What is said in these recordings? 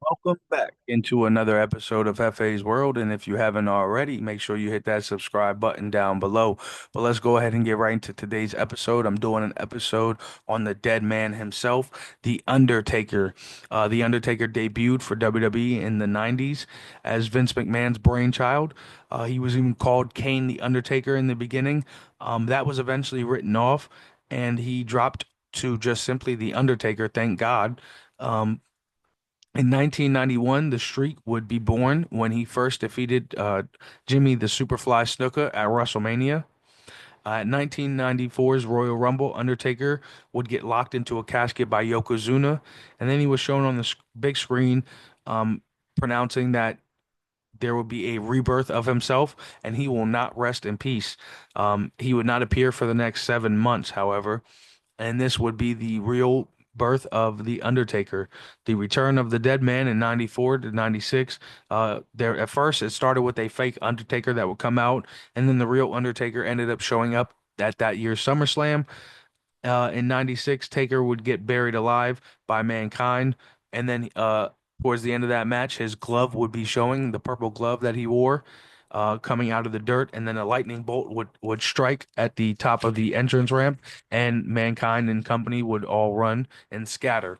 Welcome back into another episode of FA's World. And if you haven't already, make sure you hit that subscribe button down below. But let's go ahead and get right into today's episode. I'm doing an episode on the dead man himself, The Undertaker. The Undertaker debuted for WWE in the 90s as Vince McMahon's brainchild. He was even called Kane the Undertaker in the beginning. That was eventually written off, and he dropped to just simply The Undertaker, thank God. Um, in 1991, the streak would be born when he first defeated Jimmy the Superfly Snuka at WrestleMania. At 1994's Royal Rumble, Undertaker would get locked into a casket by Yokozuna, and then he was shown on the big screen, um, pronouncing that there will be a rebirth of himself, and he will not rest in peace. He would not appear for the next 7 months, however, and this would be the real birth of the Undertaker, the return of the dead man in 94 to 96. There at first it started with a fake Undertaker that would come out, and then the real Undertaker ended up showing up at that year's SummerSlam. In 96, Taker would get buried alive by Mankind, and then towards the end of that match, his glove would be showing, the purple glove that he wore, coming out of the dirt, and then a lightning bolt would strike at the top of the entrance ramp, and Mankind and company would all run and scatter.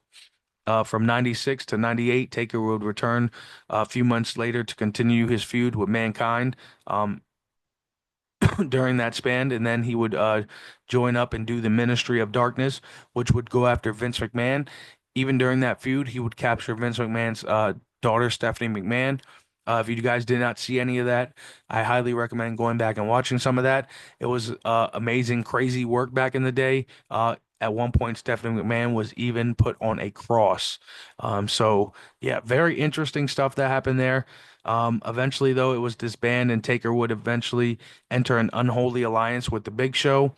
From 96 to 98, Taker would return a few months later to continue his feud with Mankind. During that span, and then he would join up and do the Ministry of Darkness, which would go after Vince McMahon. Even during that feud, he would capture Vince McMahon's daughter, Stephanie McMahon. If you guys did not see any of that, I highly recommend going back and watching some of that. It was amazing, crazy work back in the day. At one point, Stephanie McMahon was even put on a cross. So yeah, very interesting stuff that happened there. Eventually, though, it was disbanded, and Taker would eventually enter an unholy alliance with the Big Show.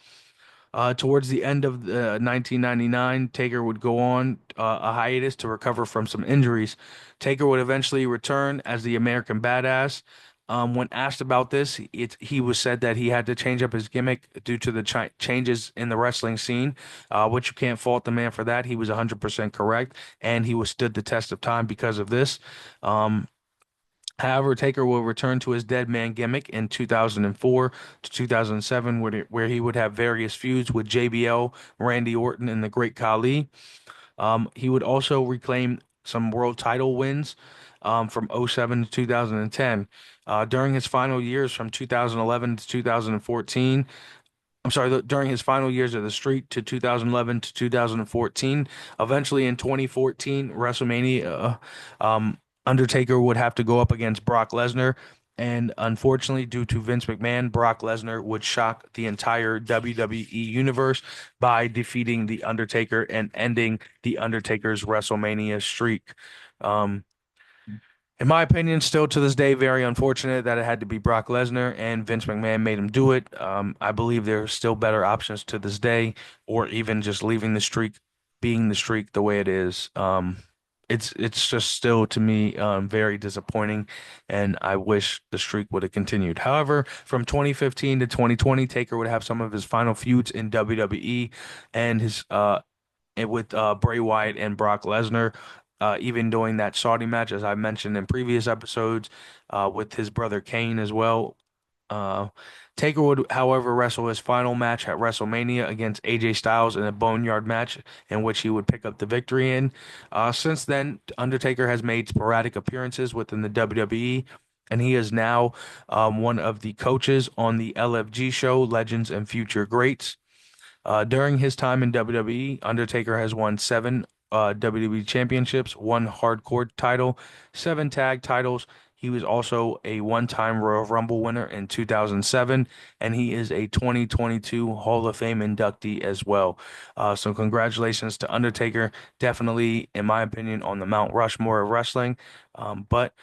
Towards the end of 1999, Taker would go on a hiatus to recover from some injuries. Taker would eventually return as the American Badass. When asked about this, he was said that he had to change up his gimmick due to the changes in the wrestling scene, which you can't fault the man for that. He was 100% correct, and he withstood the test of time because of this. Um, However, Taker will return to his dead man gimmick in 2004 to 2007, where he would have various feuds with JBL, Randy Orton, and the Great Khali. He would also reclaim some world title wins from '07 to 2010. During his final years from 2011 to 2014, I'm sorry, during his final years of the streak to 2011 to 2014. Eventually in 2014, WrestleMania, Undertaker would have to go up against Brock Lesnar. And unfortunately, due to Vince McMahon, Brock Lesnar would shock the entire WWE universe by defeating The Undertaker and ending The Undertaker's WrestleMania streak. Um, in my opinion, still to this day, very unfortunate that it had to be Brock Lesnar and Vince McMahon made him do it. I believe there are still better options to this day, or even just leaving the streak, being the streak the way it is. It's just still to me very disappointing, and I wish the streak would have continued. However, from 2015 to 2020, Taker would have some of his final feuds in WWE, and his and with Bray Wyatt and Brock Lesnar. Even doing that Saudi match, as I mentioned in previous episodes, with his brother Kane as well. Uh, Taker would, however, wrestle his final match at WrestleMania against AJ Styles in a Boneyard match in which he would pick up the victory in. Since then, Undertaker has made sporadic appearances within the WWE, and he is now one of the coaches on the LFG show, Legends and Future Greats. During his time in WWE, Undertaker has won seven WWE championships, one hardcore title, seven tag titles. He was also a one-time Royal Rumble winner in 2007, and he is a 2022 Hall of Fame inductee as well. So congratulations to Undertaker. Definitely, in my opinion, on the Mount Rushmore of wrestling. But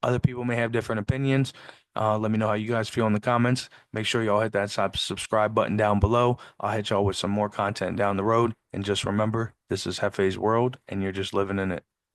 other people may have different opinions. Let me know how you guys feel in the comments. Make sure y'all hit that subscribe button down below. I'll hit y'all with some more content down the road. And just remember, this is Hefe's world, and you're just living in it.